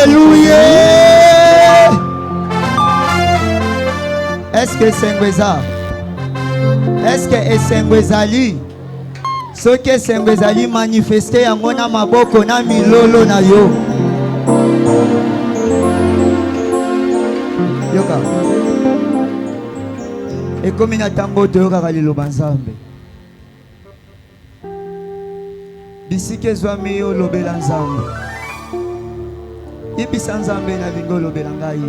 Alléluia. Est-ce que Sengweza? Est-ce que Sengwezali? Ce que Sengwezali manifesté yango na maboko na milolo na yo. Yoka. Et comme il a tango te yoka kalilo banzambe. Bisike zwami yo lobela nzambe. Ibisa nzambe na lingo lobela ngai.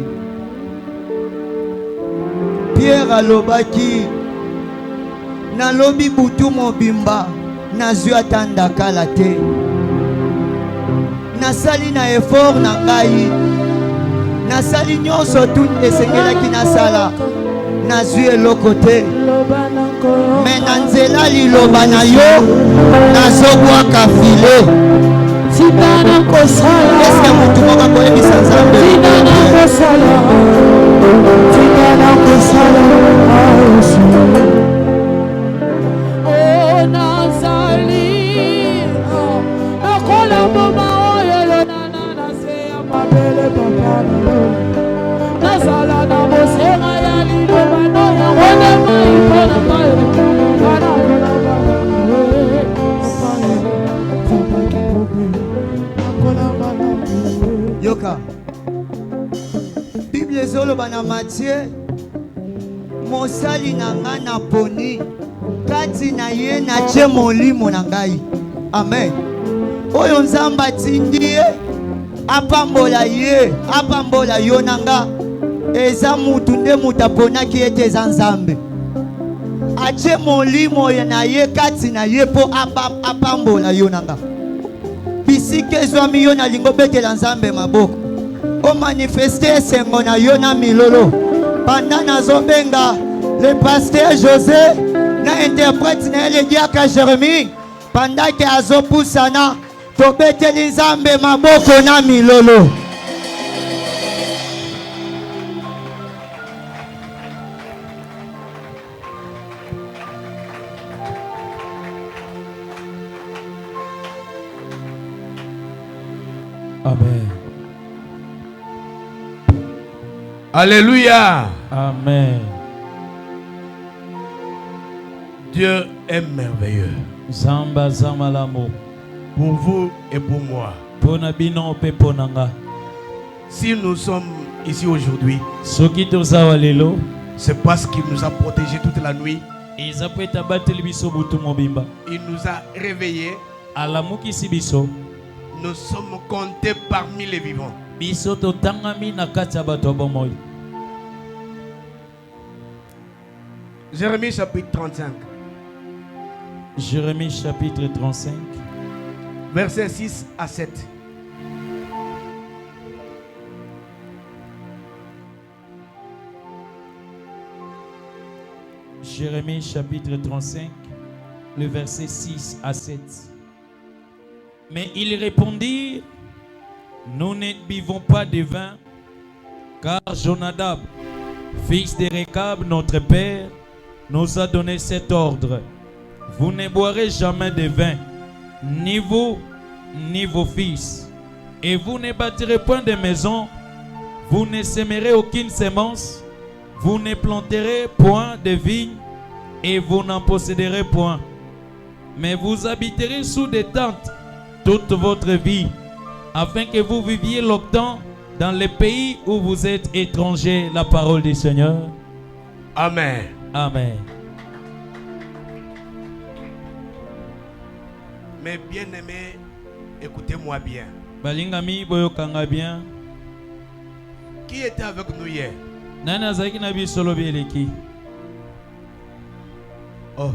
Pierre alobaki na lobi butu mobimba nazwi atanda kala te. Nasali na effort na ngai. Nasali nyonso tout esengelaki nasala. Nazwi eloko te. Mais na nzela liloba na yo nazobwaka file. Tina kosala. Est-ce que mutu moko koyebisa nzambe? Tina kosala. Tina kosala. Oh nazali. Akola mama oyo nana na se ya mabele papa. Nazala na mosenga ya liloba no ya wona mai pona mai. Yoka. Bible ezoloba na Matthieu. Mosali na nga na poni. Kati na ye na tie molimo na ngai. Amen. Oyo nzamba atindi ye. Apambola ye. Apambola yo na nga. Eza mutu nde mutu aponaki ete eza nzambe. Atie molimo na ye kati na ye po apambola yo na nga. Bisike zwami yo na lingo betela nzambe maboko. O manifeste esengo na yo na milolo. Pendant nazobenga le pasteur José na interprète na le diaka Jérémie. Pendant que azopusana to beteli nzambe maboko na milolo. Amen. Alléluia. Amen. Dieu est merveilleux. Zamba zamalamo. Pour vous et pour moi. Ponabino peponanga. Si nous sommes ici aujourd'hui, Sokito zawalelo. c'est parce qu'il nous a protégés toute la nuit. Il nous a réveillés. Alamuki sibiso. Nous sommes comptés parmi les vivants. Bisoto tangami na kati ya bato bomoy. Jérémie chapitre 35. Jérémie chapitre 35. Versets 6 à 7. Jérémie chapitre 35, le verset 6 à 7. Mais ils répondirent, nous ne buvons pas de vin, car Jonadab, fils de Rekab, notre père, nous a donné cet ordre. Vous ne boirez jamais de vin, ni vous, ni vos fils. Et vous ne bâtirez point de maison, vous ne sèmerez aucune semence, vous ne planterez point de vignes, et vous n'en posséderez point. Mais vous habiterez sous des tentes toute votre vie, afin que vous viviez longtemps dans le pays où vous êtes étrangers. La parole du Seigneur. Amen. Amen. Mes bien-aimés, écoutez-moi bien. Balingami boyokanga bien. Qui était avec nous hier? Nana zaki nabi solo bieleki. Oh.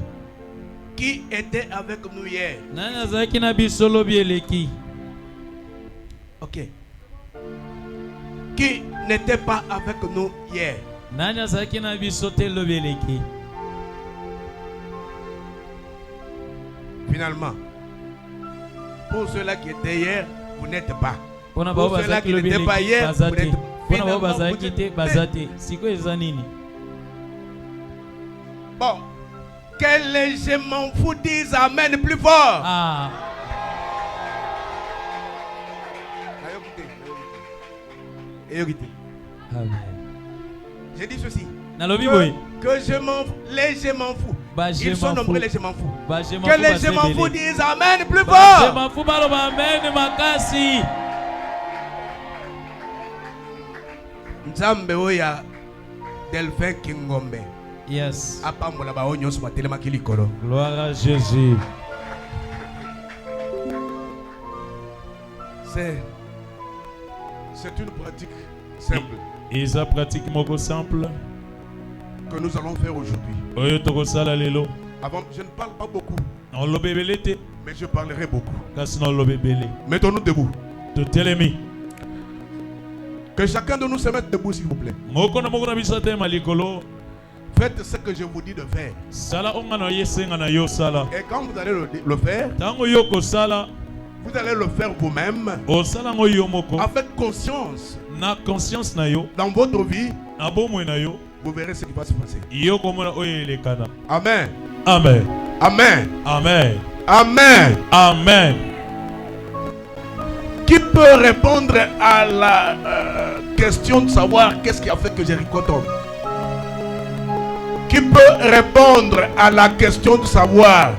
Qui était avec nous hier? Nana zaki nabi solo bieleki. Ok. Qui n'était pas avec nous hier? Nana zaki nabi sote lo bieleki. Finalement, pour ceux-là qui étaient hier, vous n'êtes pas. Pour ceux-là qui n'étaient pas hier, vous n'êtes pas. Bon, que les je m'en fous disent amen plus fort. Ah. Et hérité. Amen. J'ai dit ceci. Nalobi boy. Que je m'en fous. Les je m'en fous. Bah, je Ils sont m'en nombreux, fous. les je m'en fous. Bah, je m'en Que fous, les bah, je c'est m'en belé. fous disent Amen plus Bah, je fort. m'en fous, bah, l'homme, amen, makasi. Nzambe oya Delphin Kingombe. Yes. Apambola ba onyo suma telema kilikolo. Gloire à Jésus. C'est une pratique simple Isa pratique moko simple. que nous allons faire aujourd'hui. Oyo tokosala lelo. Avant, je ne parle pas beaucoup, On lobebele te. mais je parlerai beaucoup. Kasi na lobebele. Mettons-nous debout. To telemi. Que chacun de nous se mette debout, s'il vous plaît. Moko na moko na biso te malikolo. Faites ce que je vous dis de faire. Sala onga na yesenga na yo sala. Et quand vous allez le faire, Tango yo kosala, vous allez le faire vous-même osala ngo yo moko. avec conscience. Na conscience na yo, Dans votre vie, na bomoi na yo, vous verrez ce qui va se passer. yo komona oyo elekana. Amen. Amen. Amen. Amen. Amen. Amen. Qui peut répondre à la question de savoir qu'est-ce qui a fait que Jéricho tombe? Qui peut répondre à la question de savoir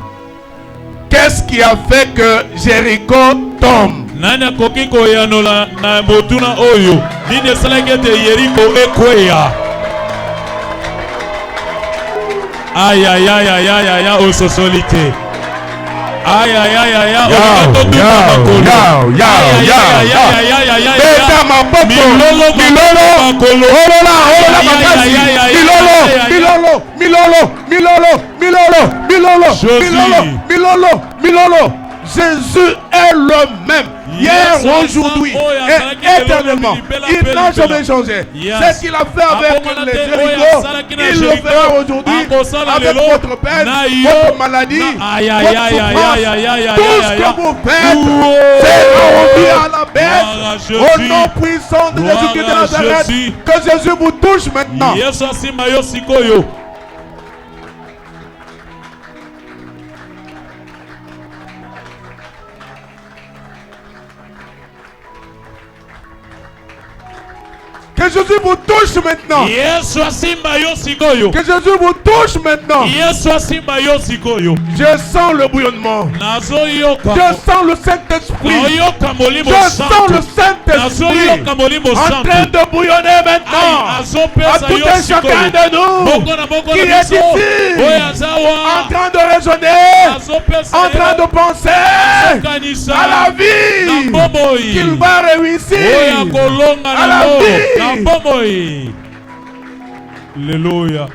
qu'est-ce qui a fait que Jéricho tombe? Nani akoki koyanola na botuna oyo. Nini esalaki ete Yeriko ekweya. Aïe aïe aïe aïe aïe aïe aïe ososolite. Aïe aïe aïe aïe aïe. Beta maboko. Milolo. Olola makasi. Milolo. Jésus est le même. Hier, aujourd'hui et éternellement. Il n'a jamais changé. Ce qu'il a fait avec les Jéricho, il le fera aujourd'hui avec votre peine, votre maladie, votre souffrance. Tout ce que vous faites, c'est rendu à la baisse. Au nom puissant de Jésus-Christ de Nazareth, que Jésus vous touche maintenant. Yesu asimba yo sikoyo. Que Jésus vous touche maintenant. Yesu asimba yo sikoyo. Que Jésus vous touche maintenant. Yesu asimba yo sikoyo. Je sens le bouillonnement. Nazo yoka. Je sens le Saint-Esprit. Oyoka molimo Je santo. sens le Nazo Saint-Esprit yoka molimo en santo. train de bouillonner maintenant. À tout un chacun de nous qui est ici, en train de raisonner, en train de penser à la vie qu'il va réussir, à la vie. Alléluia.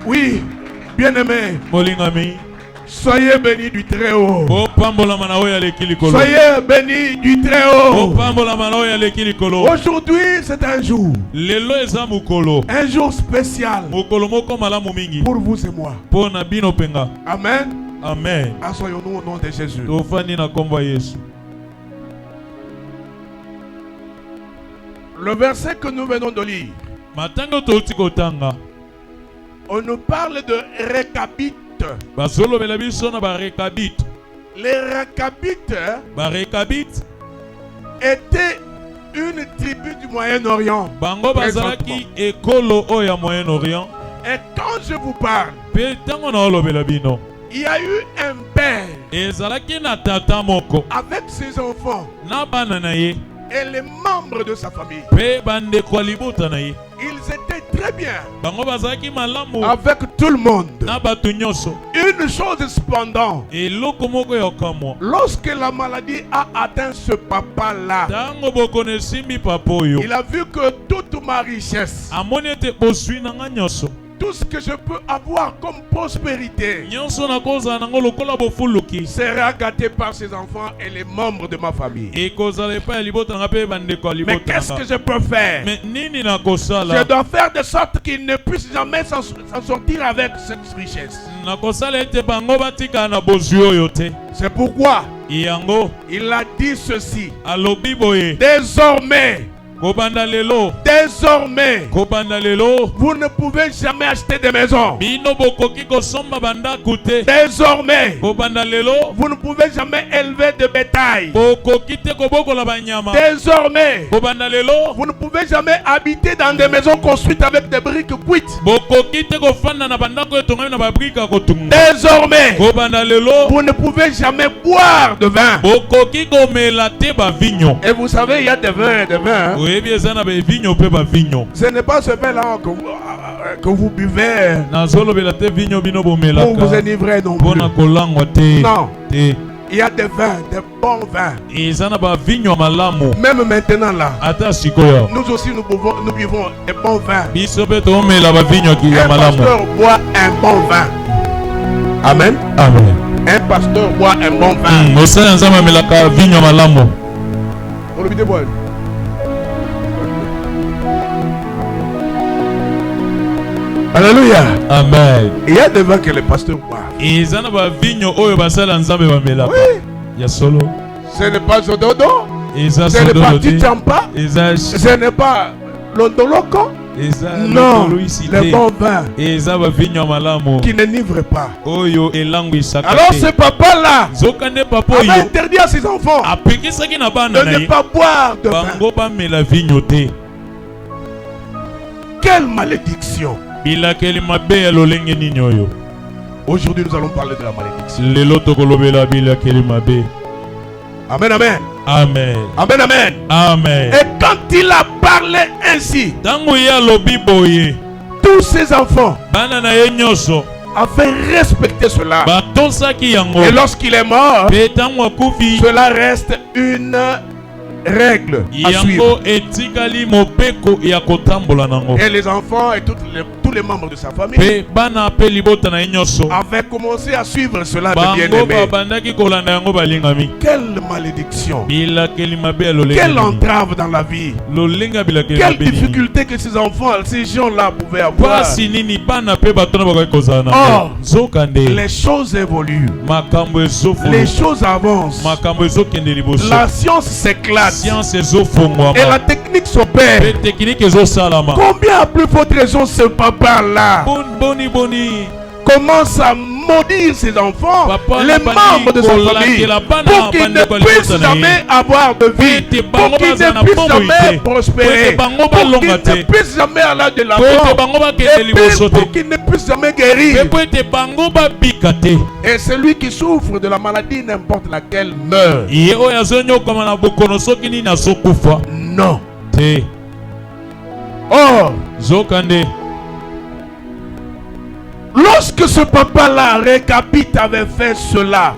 Oui, bien-aimés, Molingami. soyez bénis du Très-Haut. O pambola manaoya lekilikolo. Soyez bénis du Très-Haut. O pambola manaoya lekilikolo. Aujourd'hui, c'est un jour. Lelo eza mukolo. Un jour spécial Mukolo moko malamu mingi. pour vous et moi. Pona bino penga. Amen. Amen. Assoyons-nous au nom de Jésus. Tofani na komba Yesu. Le verset que nous venons de lire, Matango toti kotanga. on nous parle de Récabite. Basolo bela biso na ba rekabit. Les Récabites Ba rekabit. étaient une tribu du Moyen-Orient. Bango bazalaki ekolo oya Moyen-Orient. Et quand je vous parle, Pe tango na olobela bino. il y a eu un père Ezalaki na tata moko. avec ses enfants Na bana na ye. et les membres de sa famille. Pe bande kwa libuta na ye. Ils étaient très bien Bango bazalaki malamu. avec tout le monde. Na batu nyonso. Une chose cependant, Eloko moko yokamwa. lorsque la maladie a atteint ce papa-là, Tango bokone simbi papoyo. il a vu que toute ma richesse, Amoni ete bosui na nga nyonso. tout ce que je peux avoir comme prospérité, Nyonso na koza nango lokola bofuluki. sera gâté par ses enfants et les membres de ma famille. Ekozala epai ya libota nanga mpe bandeko ya Mais libota qu'est-ce que nanga. je peux faire? Mais nini na Je kosala? dois faire de sorte qu'ils ne puissent jamais s'en sortir avec cette richesse. Na kosala ete bango batika na bozwi oyo te. C'est pourquoi Yango il a dit ceci. alobi boye. Désormais, Kobanda lelo. désormais, Kobanda lelo. vous ne pouvez jamais acheter des maisons. Bino bokoki kosomba bandako te. Désormais, Kobanda lelo. vous ne pouvez jamais élever de bétail. Désormais, vous ne pouvez jamais habiter dans des maisons construites avec des briques cuites. Désormais, vous ne pouvez jamais boire de vin. Et vous savez, il y a des vins et des vins. Ce n'est pas ce vin-là que vous buvez pour vous enivrer non plus. Non. Il y a des vins, des bons vins. Même maintenant là, nous aussi nous buvons des bons vins. Un pasteur boit un bon vin. Amen. Amen. Un pasteur boit un bon vin. Alléluia. Amen. Il y a des vins que les pasteurs boivent. Oui. Ce n'est pas Zododo. Ce n'est pas Tichampa. Ce n'est pas Londoloko. Non, le bon vin qui n'enivre pas. Alors ce papa-là avait interdit à ses enfants de ne pas boire de vin. Quelle malédiction! Aujourd'hui nous allons parler de la malédiction. Amen, amen. Amen. Amen, amen. Amen. Et quand il a parlé ainsi, tous ses enfants avaient respecté cela. Et lorsqu'il est mort, cela reste une règle à suivre. Et les enfants et tous les membres de sa famille avaient commencé à suivre cela de bien-aimé. Quelle malédiction! Quelle entrave dans la vie! Quelle difficulté que ces enfants, ces gens-là pouvaient avoir! Or, les choses évoluent. Les choses avancent. La science s'éclate. Et la technique s'opère. Combien à plus forte raison ce papa-là commence à maudire ses enfants, les membres de sa famille, pour qu'ils ne puissent jamais avoir de vie, pour qu'ils ne puissent jamais prospérer, pour qu'ils ne puissent jamais aller de l'avant, et puis pour qu'ils ne puissent jamais guérir. Et celui qui souffre de la maladie, n'importe laquelle, meurt. Non. Or, lorsque ce papa-là, Récapite, avait fait cela,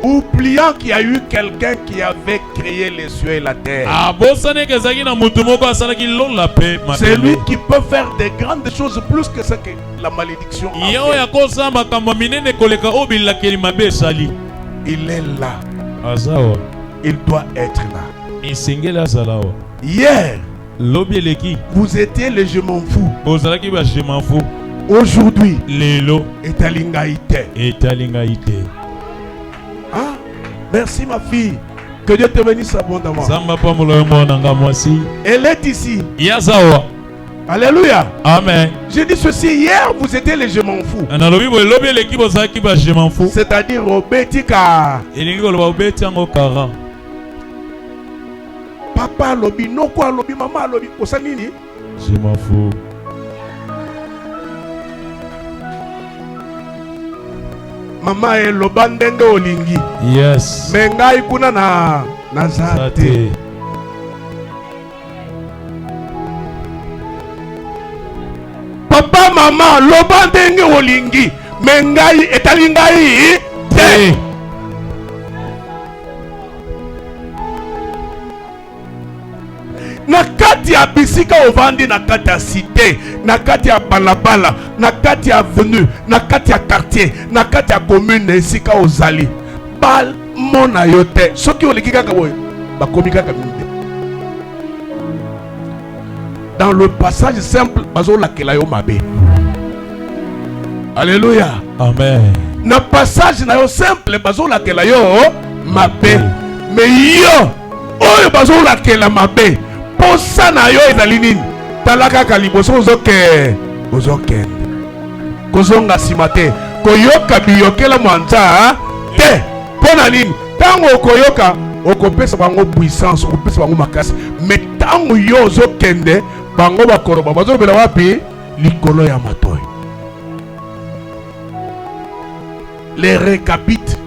oubliant qu'il y a eu quelqu'un qui avait créé les cieux et la terre, c'est lui qui peut faire des grandes choses plus que ce que la malédiction a fait. Il est là. Il doit être là. Hier, vous étiez le je m'en fous. Aujourd'hui, Etalingaïté. Ah, merci ma fille. Que Dieu te bénisse abondamment. Elle est ici. Alléluia. Amen. J'ai dit ceci hier, vous étiez les je m'en fous. C'est-à-dire au Bétika. Papa lobi, noko lobi, maman lobi, osanini. Je m'en fous. Maman est lobandenge olingi. Yes. Menga ikuna na zate. Papa, maman, lobandenge olingi. Mengai etalingai te. Nakati ya bisika ovandi, nakati ya cité, nakati ya balabala, nakati ya avenue, nakati ya quartier, nakati ya commune, esika ozali. Bal mona yote. Soki oleki kaka boy, bakomi kaka minde. Dans le passage simple, bazo lakela yo mabe. Alléluia. Amen. Na passage na yo simple, bazo lakela yo mabe. Mais yo, oyo bazo lakela mabe. Posa na yo ezali nini? Talaka kaliboso ozokende kozonga sima te. koyoka biyokela mwanza te pona nini tango okoyoka okopesa bango puissance okopesa bango makasi mais tango yo ozokende bango bakoroba bazolobela wapi likolo ya matoi les récapites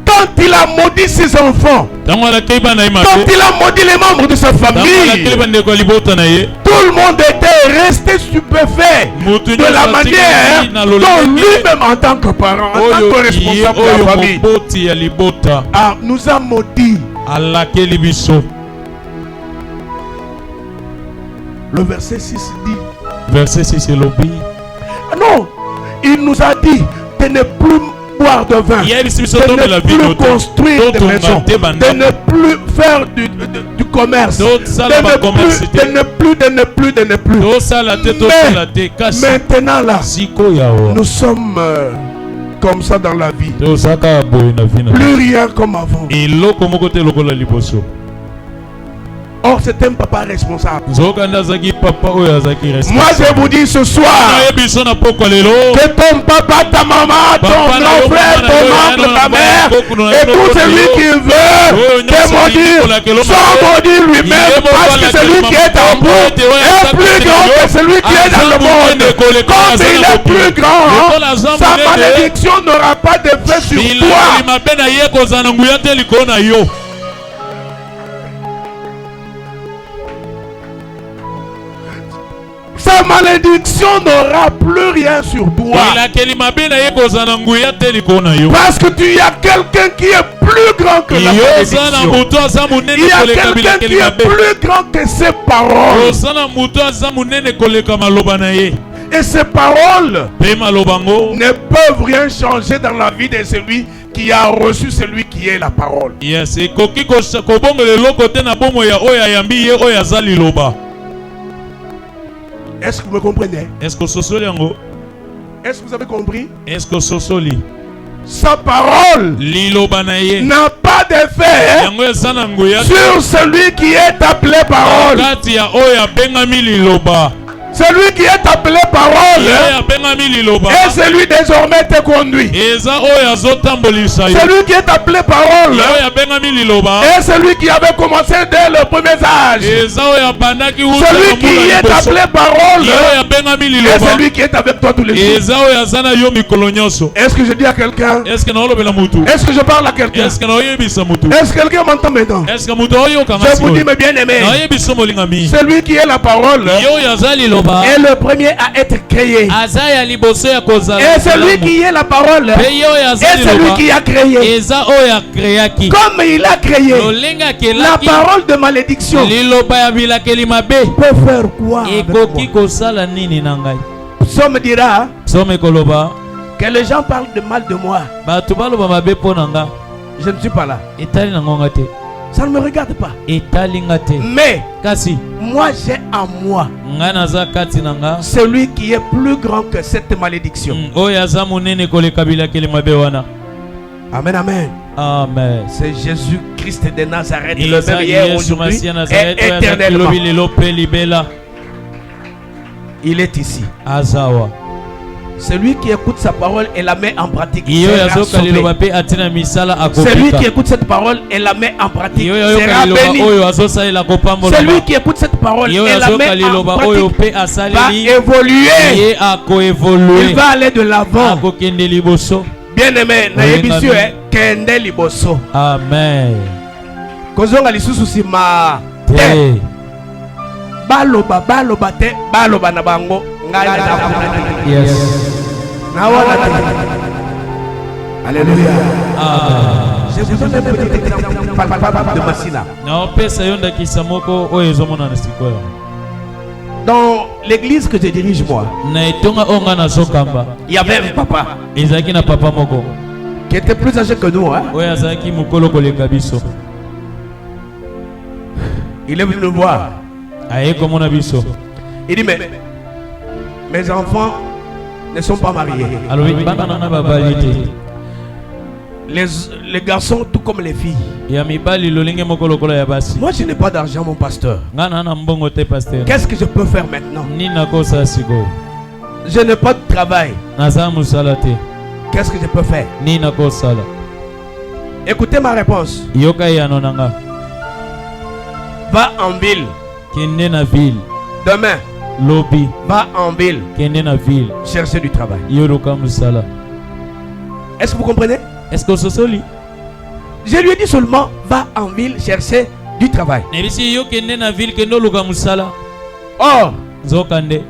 quand il a maudit ses enfants, quand il a maudit les membres de sa famille, tout le monde était resté stupéfait de la manière dont lui-même en tant que parent, en tant que responsable de la famille, nous a maudit. Le verset 6 dit, non, il nous a dit de ne plus boire de vin, de ne plus construire des maisons, de ne plus faire du commerce, de ne plus. Mais maintenant là, nous sommes comme ça dans la vie. Plus rien comme avant. Or, c'est un papa responsable. Moi, je vous dis ce soir que ton papa, ta maman, ton grand frère, ton oncle, ta mère, et tout celui qui veut te maudire, soit maudit lui-même, parce que celui qui est en vous est plus grand que celui qui est dans le monde. Comme il est plus grand, sa malédiction n'aura pas d'effet sur toi. Sa malédiction n'aura plus rien sur toi. Parce que tu y as quelqu'un qui est plus grand que la malédiction. Il y a quelqu'un qui est plus grand que ses paroles. Et ces paroles ne peuvent rien changer dans la vie de celui qui a reçu celui qui est la parole. Est-ce que vous me comprenez? Est-ce que vous avez compris? Sa parole n'a pas d'effet sur celui qui est appelé parole. Celui qui est appelé parole et celui désormais te conduit. Celui qui est appelé parole et celui qui avait commencé dès le premier âge. Celui qui est appelé parole et celui qui est avec toi tous les jours. Est-ce que je dis à quelqu'un? Est-ce que je parle à quelqu'un? Est-ce que quelqu'un m'entend maintenant? Je vous dis mes bien-aimés, celui qui est la parole est le premier à être créé. Et celui qui est la parole est celui qui a créé. Comme il a créé, la parole de malédiction peut faire quoi avec moi? Psaume dira que les gens parlent de mal de moi. Je ne suis pas là. Ça ne me regarde pas. Mais moi j'ai en moi celui qui est plus grand que cette malédiction. Amen, amen. Amen. C'est Jésus-Christ de Nazareth, le même hier, aujourd'hui et éternellement. Il est ici. Celui qui écoute sa parole et la met en pratique sera sauvé. Celui qui écoute cette parole et la met en pratique sera béni. Celui qui écoute cette parole et la met en pratique va évoluer. Il va aller de l'avant. Bien aimé, nayebisu kende liboso. Amen. Kozonga lisusu sima te. Baloba te, baloba na bango. Yes. Alléluia. Je vous donne un petit exemple de Massina. Dans l'église que je dirige moi, il y avait un papa qui était plus âgé que nous. Hein? Il est venu nous voir. Il dit, mais mes enfants ne sont pas mariés. Les garçons tout comme les filles. Moi je n'ai pas d'argent mon pasteur. Qu'est-ce que je peux faire maintenant? je n'ai pas de travail. Naza musala te. Qu'est-ce que je peux faire? Ni nako sala. Écoutez ma réponse. Yoka ya nonanga. Va en ville. Kende na ville. Demain, Lobby. va en ville. Kende na ville. Chercher du travail. Yoroka musala. Est-ce que vous comprenez? Est-ce que vous soli? Je lui ai dit seulement, va en ville chercher du travail. Nebisi yo kende na ville kendo luka musala. Or, Zokande.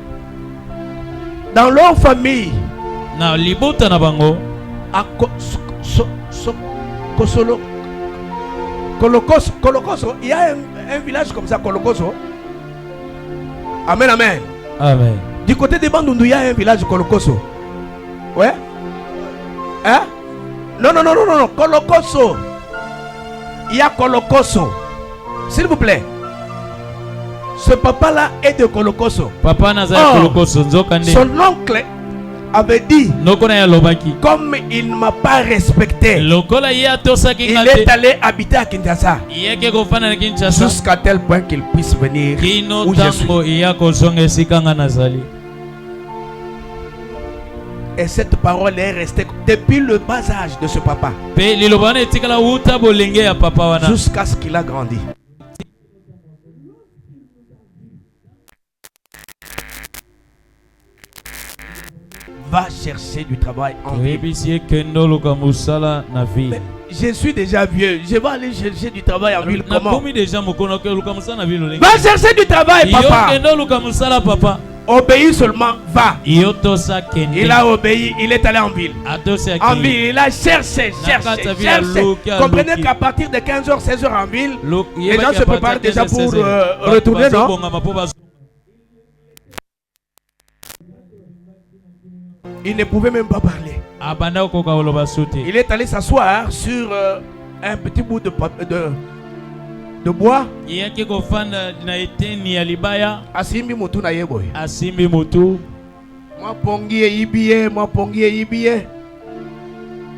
dans leur famille, Na libota na bango. à Kosolo, Kolokoso, il y a un village comme ça, Kolokoso. Amen, amen. Amen. Du côté des Bandundu, il y a un village Kolokoso. Ouais? Hein? Non, Kolokoso. Il y a Kolokoso. S'il vous plaît. Ce papa-là est de Kolokoso. Papa naza kolokoso nzokande. Son oncle avait dit, Nokona ya lobaki. comme il ne m'a pas respecté, Lokola ya tosa il kingate. est allé habiter à Kinshasa. Yeke kofana na Kinshasa. Jusqu'à tel point qu'il puisse venir Kino où je suis. tango iya kozonga esika nga nazali. Et cette parole est restée depuis le bas âge de ce papa. Pe lilobana etikala uta bolenge ya papa wana. Jusqu'à ce qu'il a grandi. Va chercher du travail en ville. Rebisie kendo luka musala na ville. Mais je suis déjà vieux. Je vais aller chercher du travail en ville. Na Comment? komi déjà mokono ke luka musala na ville olenge. Va chercher du travail, Yo papa. kendo luka musala papa. Obéis seulement, va. Yo tosa kende. Il a obéi, il est allé en ville. Atosa En kende. ville, il a cherché. Comprenez qu'à partir de 15h, 16h en ville, les gens se préparent déjà pour retourner, non? Il ne pouvait même pas parler. Il est allé s'asseoir sur un petit bout de bois. Asimbi mutu na yeboy. Asimbi mutu. Moi pongi ibiye.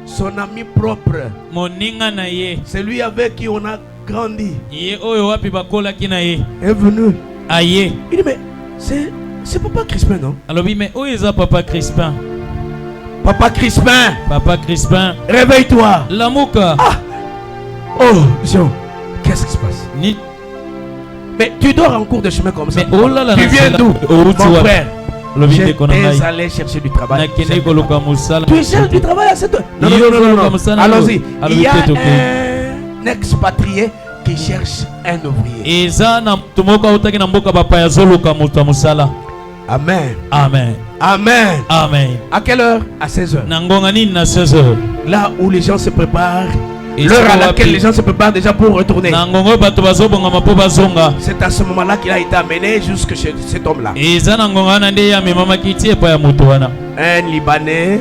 Son ami propre. Moninga na ye. Celui avec qui on a grandi. Ye oyo wapi bakola kina ye. Est venu. Aye. Il dit mais c'est Papa Crispin, non? Alors oui, mais où est ça Papa Crispin? Papa Crispin. Papa Crispin. Réveille-toi. Lamouka. Ah. Oh, Jean. Qu'est-ce qui se passe? Ni. Mais tu dors en cours de chemin comme ça. Mais oh là là. Tu viens d'où? Mon frère. J'étais allé chercher du travail. Tu cherches du travail à cette heure? Non. Allons-y. Il y a un expatrié qui cherche un ouvrier. Amen. Amen. Amen. Amen. À quelle heure? À 16h. À 16h. Là où les gens se préparent. L'heure à laquelle les gens se préparent déjà pour retourner. C'est à ce moment-là qu'il a été amené jusque chez cet homme-là. Un Libanais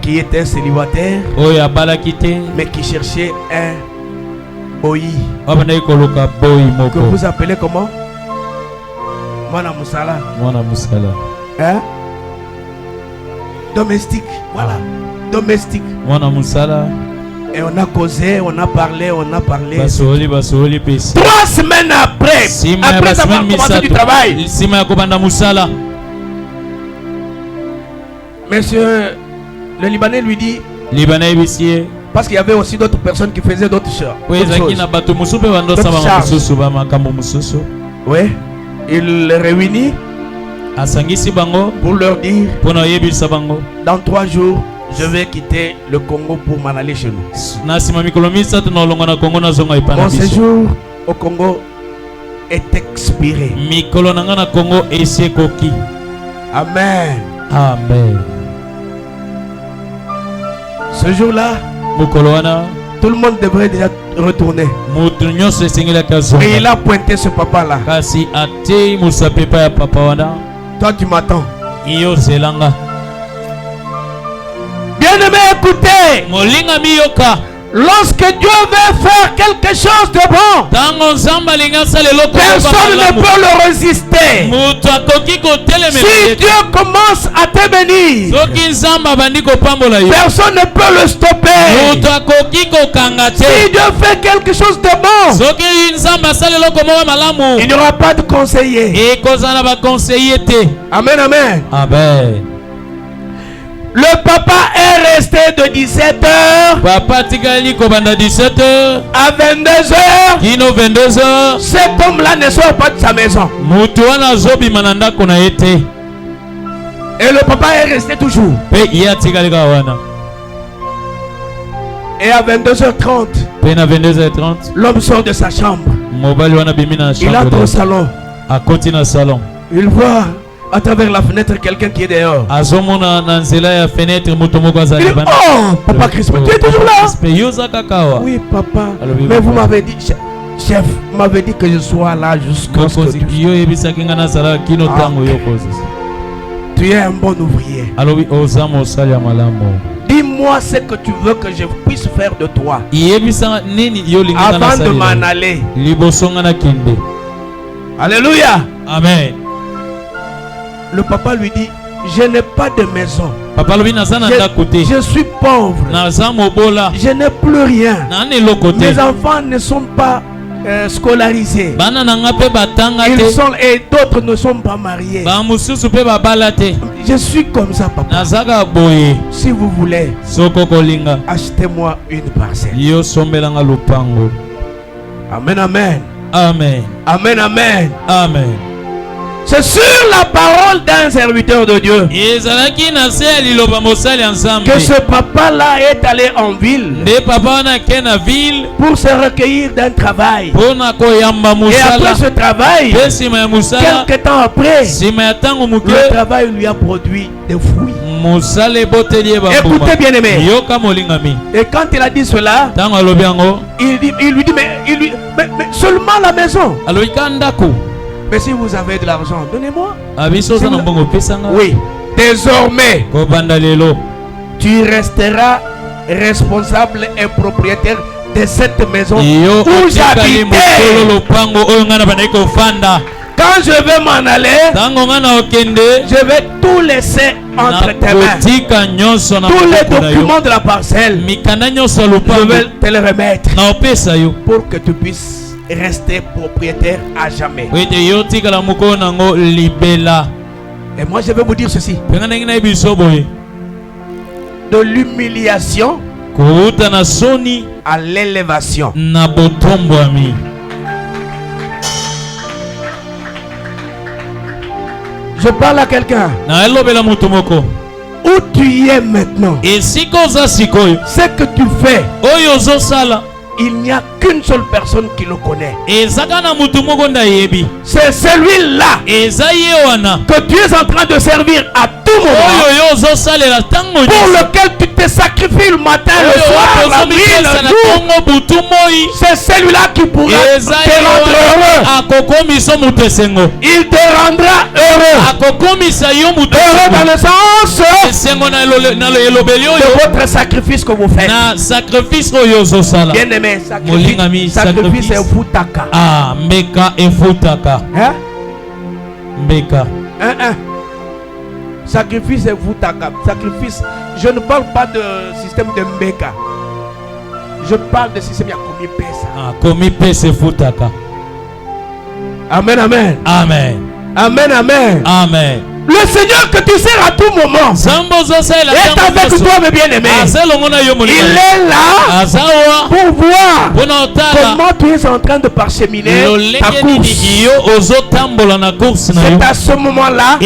qui était célibataire mais qui cherchait un boyi. Que vous appelez comment? Mwana Musala. Hein? Domestique. Voilà. Domestique. Et on a causé, on a parlé. 3 semaines après avoir commencé du travail, monsieur le Libanais lui dit, parce qu'il y avait aussi d'autres personnes qui faisaient d'autres choses. Oui, il les réunit pour leur dire, dans 3 jours, je vais quitter le Congo pour m'en aller chez nous. Mon séjour au Congo est expiré. Amen. Amen. Ce jour-là, tout le monde devrait déjà retourner. Et il a pointé ce papa-là. Toi, tu m'attends. Bien-aimé, écoutez. Lorsque Dieu veut faire quelque chose de bon, personne ne peut le résister. Si Dieu commence à te bénir, personne ne peut le stopper. Si Dieu fait quelque chose de bon, il n'y aura pas de conseiller. Amen, amen. Amen. Le papa est resté de 17h à 22h. Cet homme-là ne sort pas de sa maison. Et le papa est resté toujours. Et à 22h30, l'homme sort de sa chambre. Il entre au salon. Il voit à travers la fenêtre quelqu'un qui est dehors. Il dit, oh, papa Christ, tu es toujours là? Oui, papa. Mais vous m'avez dit, chef, vous m'avez dit que je sois là jusqu'à ce que tu es un bon ouvrier. Dis-moi ce que tu veux que je puisse faire de toi avant de m'en aller. Alléluia. Amen. Le papa lui dit, je n'ai pas de maison. Je suis pauvre. Je n'ai plus rien. Mes enfants ne sont pas scolarisés. Ils sont, et d'autres ne sont pas mariés. Je suis comme ça, papa. Si vous voulez, achetez-moi une parcelle. Amen, amen. Amen. Amen, amen. Amen. C'est sur la parole d'un serviteur de Dieu que ce papa-là est allé en ville pour se recueillir d'un travail. Et après ce travail, quelques temps après, le travail lui a produit des fruits. Écoutez bien aimé. Et quand il a dit cela, il lui dit mais seulement la maison. Mais si vous avez de l'argent, donnez-moi. Oui. Désormais, tu resteras responsable et propriétaire de cette maison où j'habitais. Quand je vais m'en aller, je vais tout laisser entre tes mains. Tous les documents de la parcelle, je vais te les remettre pour que tu puisses rester propriétaire à jamais. Et moi je vais vous dire ceci: de l'humiliation à l'élévation. Je parle à quelqu'un. Où tu es maintenant, ce que tu fais, il n'y a qu'une seule personne qui le connaît. C'est celui-là que tu es en train de servir à tout moment, pour lequel tu te sacrifies le matin, le soir, la nuit, le jour. C'est celui-là qui pourra te rendre heureux. Il te rendra heureux. Heureux dans le sens de votre sacrifice que vous faites. Bien aimé, sacrifice est futaka. Ah, mbeka et futaka. Hein? Mbeka. Sacrifice est futaka. Sacrifice. Je ne parle pas de système de mbeka. Je parle de système yakomi pesa. Ah, komi pesa futaka. Amen, amen. Amen. Amen, amen. Amen. Le Seigneur que tu sers à tout moment est avec toi, mes bien-aimés. Il est là pour voir comment tu es en train de parcheminer ta course. C'est à ce moment-là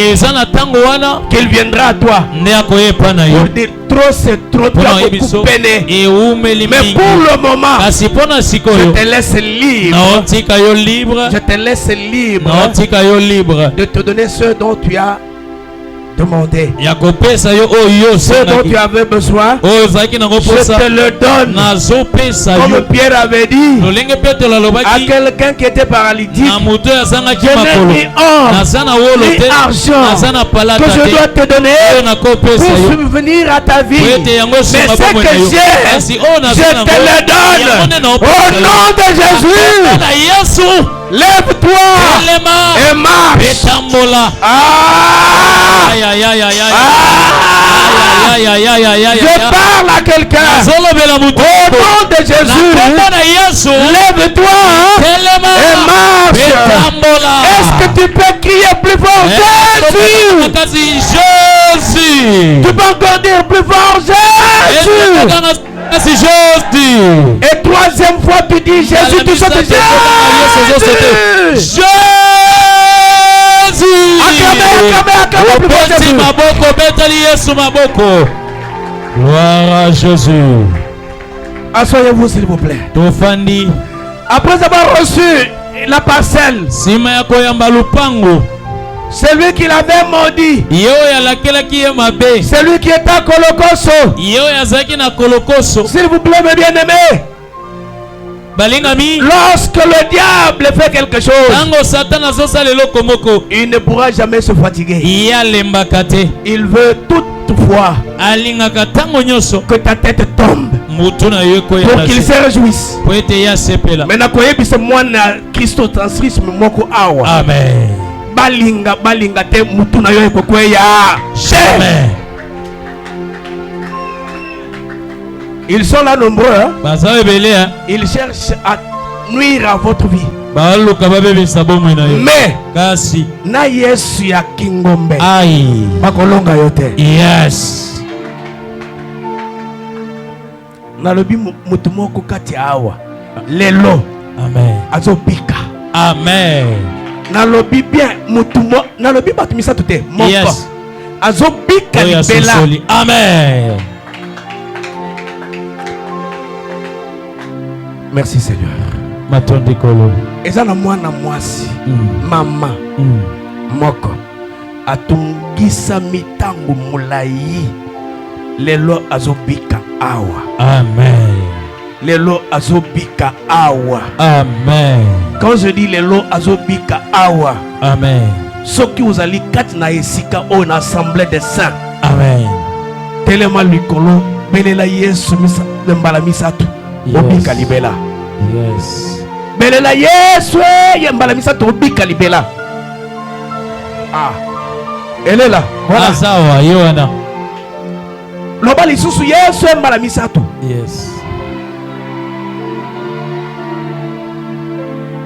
qu'il viendra à toi pour dire trop c'est trop, tu as beaucoup peiné. Mais pour le moment, je te laisse libre. Je te laisse libre de te donner ce dont tu as demandé. Ce dont tu avais besoin, je te le donne. Comme Pierre avait dit à quelqu'un qui était paralytique, je n'ai ni or ni argent que je dois te donner pour subvenir à ta vie. Mais ce que j'ai, je te le donne. Au nom de Jésus, lève-toi et marche. Je parle à quelqu'un. Au nom de Jésus, lève-toi et marche. Est-ce que tu peux crier plus fort Jésus? Tu peux encore dire plus fort Jésus? Et troisième fois tu dis Jésus, tu sautes Jésus. Gloire à Jésus. Asseyez-vous s'il vous plaît. Après avoir reçu la parcelle, celui qui l'avait maudit, celui qui était à Colocosso, s'il vous plaît mes bien-aimés, lorsque le diable fait quelque chose, il ne pourra jamais se fatiguer. Il veut toutefois que ta tête tombe pour qu'il se réjouisse. Maintenant, c'est moi christocentrisme moko awa. Amen. Balinga te mutu na yo ekokweya. Amen. Ils sont là nombreux. Ils cherchent à nuire à votre vie. Mais na Yesu ya Kingombe bakolonga yote. Yes. Na lobi mutu moko kati awa lelo. Amen. Azobika. Amen. Na lobi bien mutu mo na lobi batumisa tute moko. Yes. Azobika libela. Amen. Merci Seigneur. Eza na mwana mwasi mama moko atungisa mitango mulayi lelo azobika awa. Amen. Lelo azobika awa. Amen. Quand je dis lelo azobika awa, amen, soki uzali kati na esika o na assemblée des saints, amen, telema likolo belela Yesu misa mbala misatu. Obika libela. Yes. Belela Yesu yembala misatu obika libela. Ah. Elela. Voilà. Sawa yoana. Loba lisusu Yesu yembala misatu. Yes.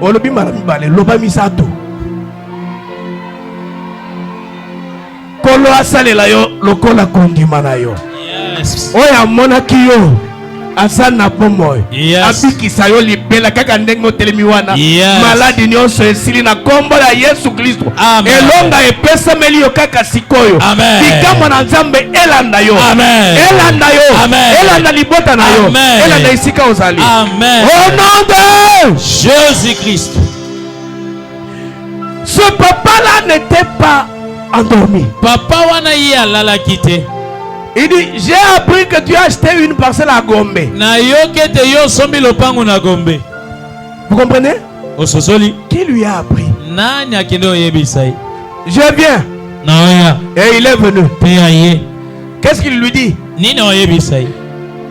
Olobi mala mibale loba misatu. Kolo asalela yo lokola kondima na yo. Yes. Oya monaki yo. Asana pomo. Yes. Abikisa yo libela kaka ndengo telemiwana. Yes. Maladi nyonso esili na kombo la Yesu Kristo. Amen. Elonga epesa meli yo kaka sikoyo. Amen. Bikamo na Nzambe elanda yo. Amen. Elanda yo. Amen. Elanda libota na yo. Amen. Elanda isika ozali. Amen. Au nom de Jésus-Christ. Ce papa-là n'était pas endormi. Papa wana yala kite. Il dit, j'ai appris que tu as acheté une parcelle à Gombe. Na yokete yo sombi lopangu na Gombe. Vous comprenez? Ososoli. Qui lui a appris? Nani akendo yebisai. Je viens. Naoya. Et il est venu. Peyaye. Qu'est-ce qu'il lui dit? Nino yebisai.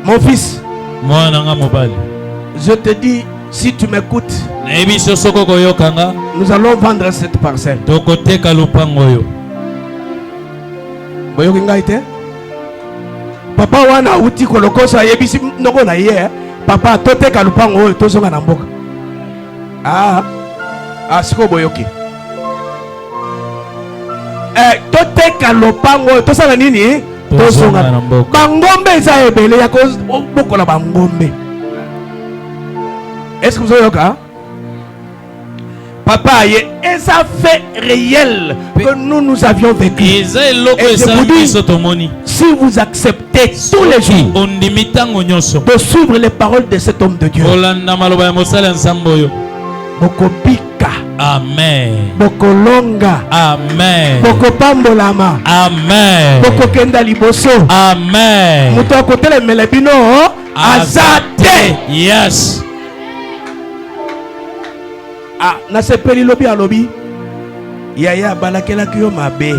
Mon fils. Mwana nga mobali. Je te dis, si tu m'écoutes, na ebiso soko koyokanga. Nous allons vendre cette parcelle. Tokoteka lopango yo. Boyoki ngai te? Papa wana uti kolokosa yebisi noko na ye. Papa toteka lupango oyo tozonga na mboka. Siko boyoki. Toteka lupango oyo tosala nini? Tozonga na mboka. Bangombe eza ebele ya kobokola bangombe. Est-ce que vous avez yoka? Papa, et ça fait réel que nous avions vécu. Et je vous dis, si vous acceptez tous les jours de suivre les paroles de cet homme de Dieu, bokopika. Amen. Bokolonga. Amen. Bokopambolama. Amen. Bokokenda liboso. Amen. Muto akotele melebino azate. Yes. Nasepeli lobi alobi. Yaya balakelaki yo mabe.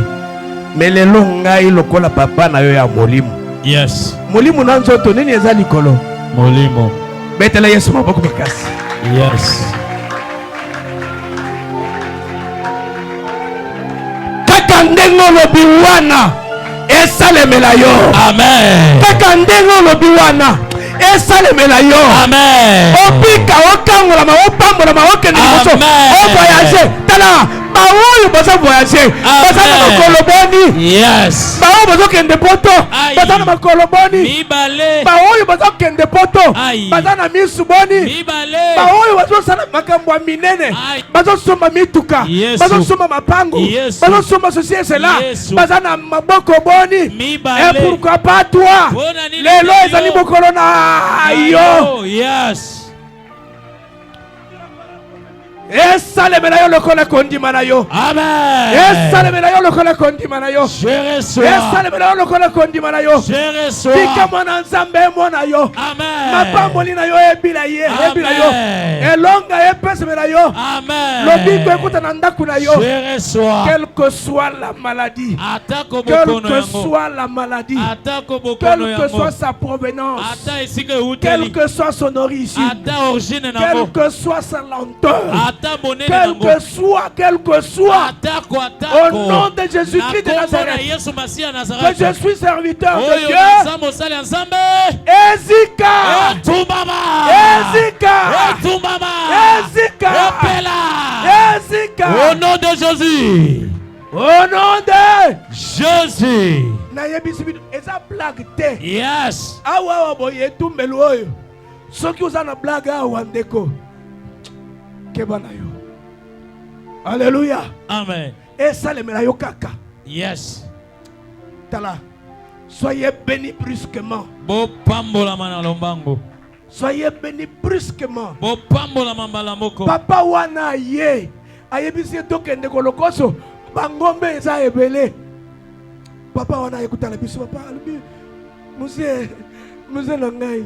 Melelo ngai lokola papa na yo ya molimo. Yes. Molimo na nzoto nini eza likolo? Molimo. Betela Yesu maboko makasi. Yes. Kaka ndengo lobi wana esalemela yo. Amen. Kaka ndengo lobi wana esalemela yo. Amen. Opika okangola ma opambola ma okende liboso. O voyager. Tala baoyo baza voyager. Baza na makolo boni. Yes. Baoyo baza kende poto. Baza na makolo boni. Mibale. Baoyo baza kende poto. Baza na misu boni. Mibale. Baoyo baza sana makambo ya minene. Baza soma mituka. Baza soma mapango. Baza soma société là. Baza na maboko boni. Mibale. Et pourquoi pas toi? Lelo ezali bokolo na yo. Yes. Esalemela yo lokola kondima na yo. Amen. Esalemela yo lokola kondima na yo. Je reçois. Esalemela yo lokola kondima na yo. Je reçois. Tika mwana nzambe mwana yo. Amen. Mapamboli na yo ebila ye. Ebila yo. Elonga epesemela yo. Amen. Lobiko ekuta na ndaku na yo. Je reçois. Quelle que soit la maladie. Atako Quelle bokono que yango. soit la maladie. Atako bokono Quelle que yango. soit sa provenance. Ata esika utali. Quelle que soit son origine. Ata origine Quelle nango. que soit sa lenteur. Quel que soit, au nom de Jésus-Christ de Nazareth, que je suis serviteur de Dieu, Ezika, au nom de Jésus, au nom de Jésus. Eza blague te. Yes. Awa boye tumbelo oyo. Soki uzana blague awa ndeko. Kebana yo. Alléluia. Amen. Et ça le mela yo kaka. Yes. Tala. Soyez bénis brusquement. Bo pambola mana lombango. Soyez bénis brusquement. Bo pambola mambala moko. Papa wana ye. Ayebisi tokende kolokoso. Bangombe eza ebele. Papa wana ekutala biso papa albi. Muse na ngai.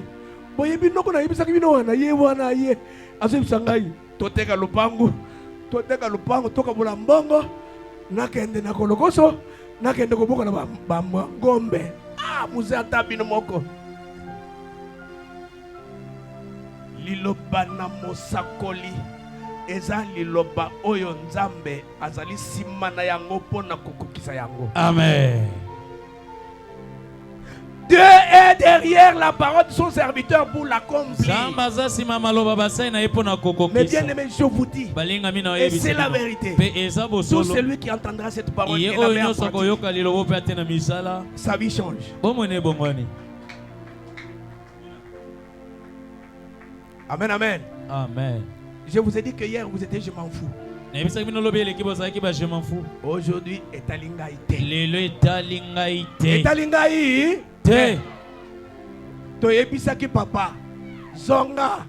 Boyebi noko na yebisa kibino wana ye wana ye. Azebisa ngai. Toteka lupangu. Toteka lupango toka bula mbongo nakende na kolokoso nakende koboka na ngombe muze ata bino moko liloba na mosakoli eza liloba oyo nzambe azali sima na yango pona kokokisa yango. Amen. Dieu est derrière la parole de son serviteur pour l'accomplir. Mais bien aimé, je vous dis, et c'est la vérité, tout celui qui entendra cette parole et la met en pratique, sa vie change. Amen, amen. Amen. Je vous ai dit que hier vous étiez je m'en fous. Aujourd'hui etalingai te. Toyebisaki papa zonga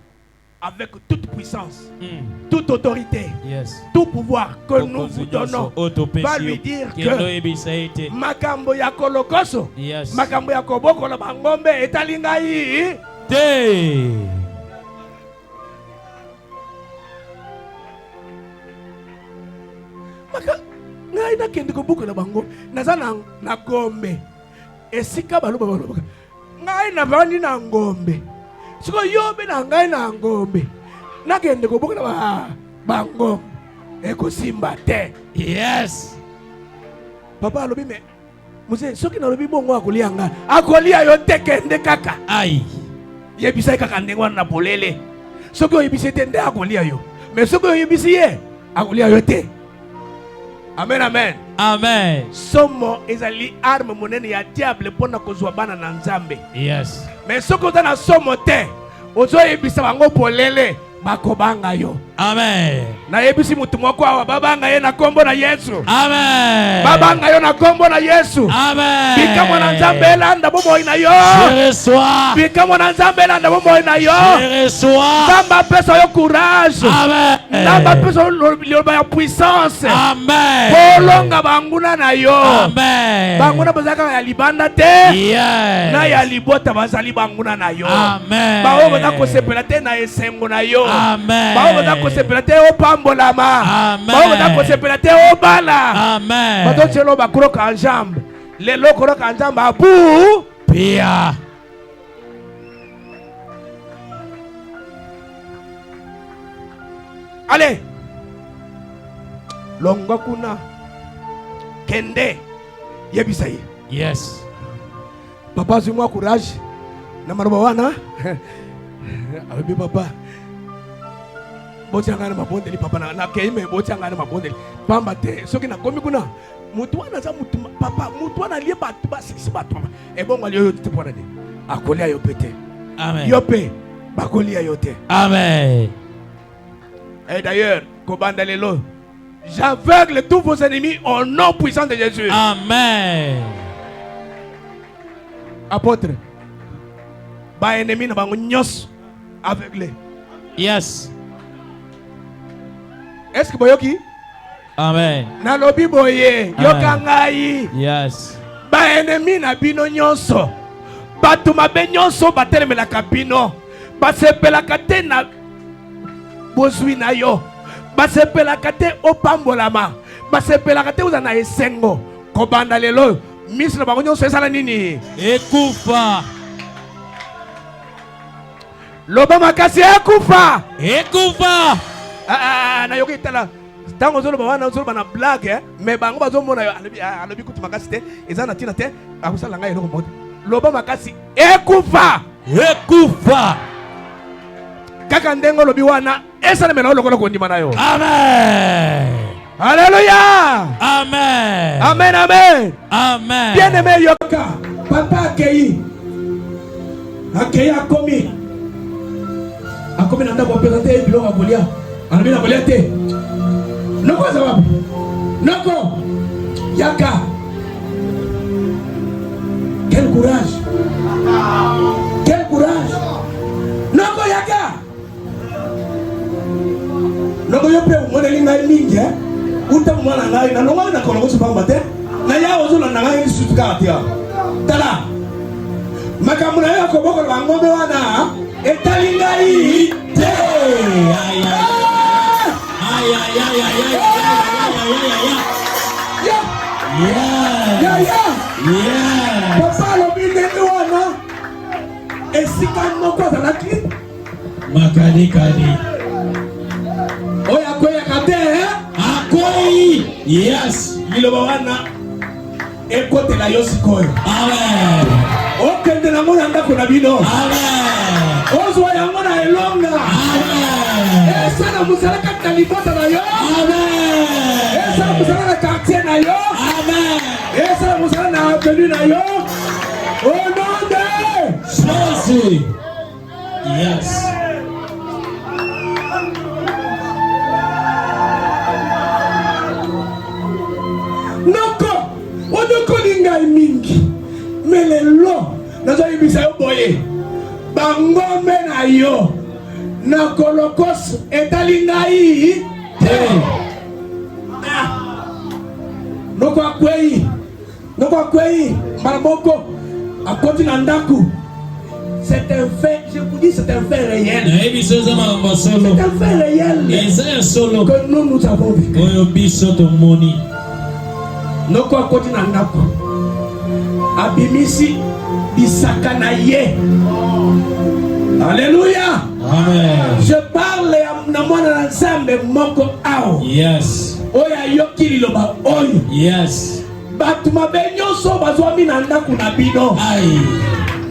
avec toute puissance, toute autorité, tout pouvoir que nous vous donnons, va lui dire que makambo ya kolokoso, makambo ya koboko la bangombe etalingai te. Ngai na kende kobuka na bango naza na gombe esika baloba ngai na bandi na ngombe siko yobe na ngai na ngombe na kende kobuka na bango ekosimba te. Yes. Papa alobi me muse soki na lobi bongo akolia nga akolia yo te kende kaka ai yebisa kaka ndengo na polele soki oyebisi te nde akolia yo mais soki oyebisi ye akolia yo te. Amen, amen. Amen. Somo ezali arme monene ya diable pona kozwa bana na nzambe. Yes. Mais soko na somo te ozo yebisa bango polele bakobanga yo. Amen. Na yebisi mutu moko awa babanga ye na kombo na Yesu. Amen. Babanga yo na kombo na Yesu. Amen. Bika mwana nzambe elanda bomoi na yo. Je reçois. Bika mwana nzambe elanda bomoi na yo. Je reçois. Nzamba pesa yo courage. Amen. Nzamba pesa liloba ya puissance. Amen. Bolonga banguna na yo. Amen. Banguna bazaka ya libanda te. Yes. Na ya libota bazali banguna na yo. Amen. Bao baza kosepela te na esengo na yo. Amen. Bao baza kosepela te opambolama. Amen. Bao baza kosepela te obala. Amen. Bato chelo bakroka en jambe. Lelo kroka en jambe abu. Pia. Allez. Longa kuna. Kende. Yebisaye. Yes. Papa zimwa courage. Na maroba wana. Abebi papa. Botianga na mabondeli papa na keime botianga na mabondeli. Pamba te soki na komi kuna. Mutu wana za mutu papa mutu wana lie batu basisi batu. E bongo liyo te pona de. Akolia yo pete. Amen. Yo pe bakolia yo te. Amen. Et d'ailleurs, kobanda lelo. J'aveugle tous vos ennemis au nom puissant de Jésus. Amen. Apôtre. Ba ennemi na bango nyos aveuglé. Yes. Est-ce que boyoki? Amen. Na lobi boye yokangai. Yes. Ba ennemi na bino nyonso. Batu mabe nyonso batelemelaka bino. Basepelaka te na bozwi na yo. Basepelaka te opambolama. Basepelaka te uza na esengo. Kobanda lelo misi na bango nyonso esala nini? Ekufa. Loba makasi ekufa. Ekufa. Na yoki tala. Tango zolo bawana zolo bana blague mais bango bazo mona alobi kutu makasi te ezana tina te akusala ngai eloko moko. Loba makasi ekufa. Ekufa. Kaka ndengo lobi wana esala mena lokolo kondima na yo. Amen. Alléluia. Amen. Amen, amen. Amen. Bien aimé yoka. Papa accueilli. Accueilli akomi. Akomi nanda ko présenter biloko akolia. Anabi na kolia te. Noko sababu. Noko. Yaka. Quel courage. Quel courage. Noko yaka. Noko yope umone ngai mingi uta mwana ngai na longa na kolongo supamba te. Na ya ozula na ngai sutuka atia. Tala. Makamuna yo ko boko la ngombe wana etali ngai te. Papa lo binde wana esika moko azalaki Makani. oya koya kate Akoi. Yes. liloba wana ekotela yo sikoyo. Amen. Okende na mona ndako na bino. Amen. Ozwa yango na elonga. Amen. Esala musala kati na libota na yo. Amen. Esala musala na quartier na yo. Amen. Esala musala na avenue na yo. Au nom de Jésus. Yes. Noko. Odoko lingai mingi. Melelo. Nazo yibisa yo boye. Bangombe na yo. Na kolokos etali ngai te. Noko akwei. Maraboko. Akoti na ndaku. C'est un fait, je vous dis, c'est un fait réel. C'est un fait réel que nous avons vécu. Noko akoti na ndaku. Abimisi bisaka na ye. Alléluia. Amen. Je parle na mwana na nzambe moko ao. Yes. Oya yoki liloba oyo. Yes. Batu mabe nyonso bazwami na ndaku na bino. Aïe.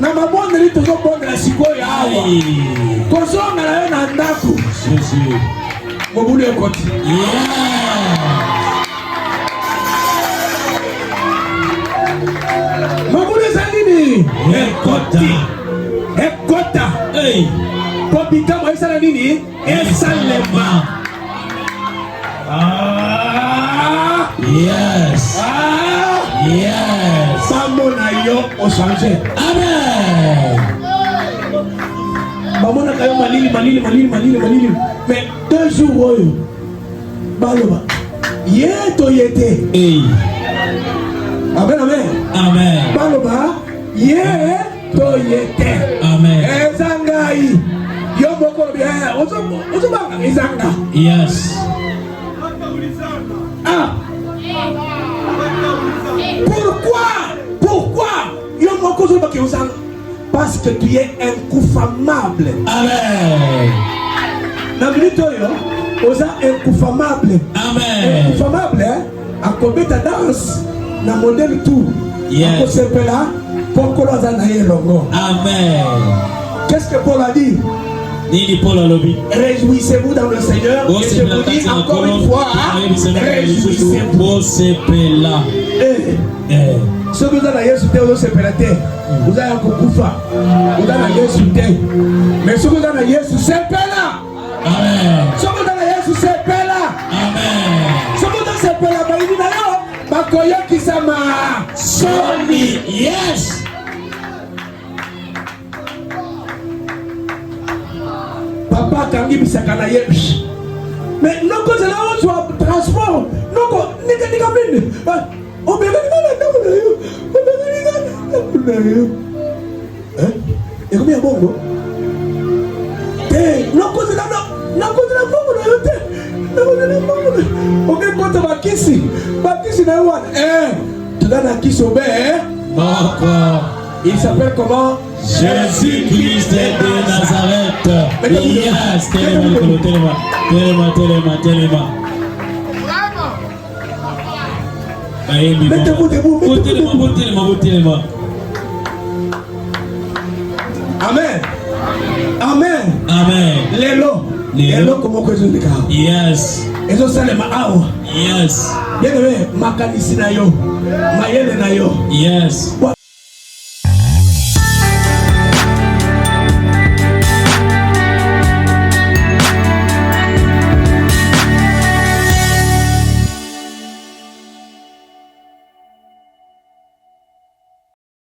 Na mabondeli tozobondela sikoyo awa. Kozonga na yo na ndaku. Jésus. Mobulu ekoti. Yeah. Mobulu eza nini? Ekota. Ekota. Hey. Popika moi ça la nini esalema. Yes. Yes. Bamona yo o changer. Amen. Bamona kayo malili. Mais 2 jours oyo. Baloba. Yeto yete. Hey. Amen. Amen. Baloba. Yeto yete. Amen. Ezangai. Yo moko bien. Ozo banga ezanga. Yes. Pourquoi yo moko zo baki ezanga? Parce que tu es incoufamable. Amen. Na minute oyo oza incoufamable. Amen. Incoufamable a kobeta danse na modèle tout. Yes. Akosepela pokolo za na yelongo. Amen. Qu'est-ce que Paul a dit? Nini Paul a lobby. Réjouissez-vous dans le Seigneur. Et je vous dis encore une fois, réjouissez-vous. Ce que vous avez Yesu te vous sepela te. Vous avez kukufa. Vous avez Yesu te. Mais ce que vous avez Yesu sepela. Amen. Ce que vous avez Yesu sepela. Amen. Ce que vous avez sepela ba ini na yo bakoyo kisama. Soni. Yes. Papa kangi bisaka na yebi. Mais non que c'est là où tu as transport. Non que nika mine. On me regarde là. Hein? Et combien bon? Eh, non que c'est là bon. Ok, quand tu vas kissi na wan. Tu donnes un kiss au bé. Il s'appelle comment? Jésus-Christ de Nazareth. Yes. Tellement. Mettez-vous debout. Amen. Lelo comment que je dis? Yes. Et ça c'est le maawa. Yes. Bien aimé, makanisi na yo. Mayele na yo. Yes.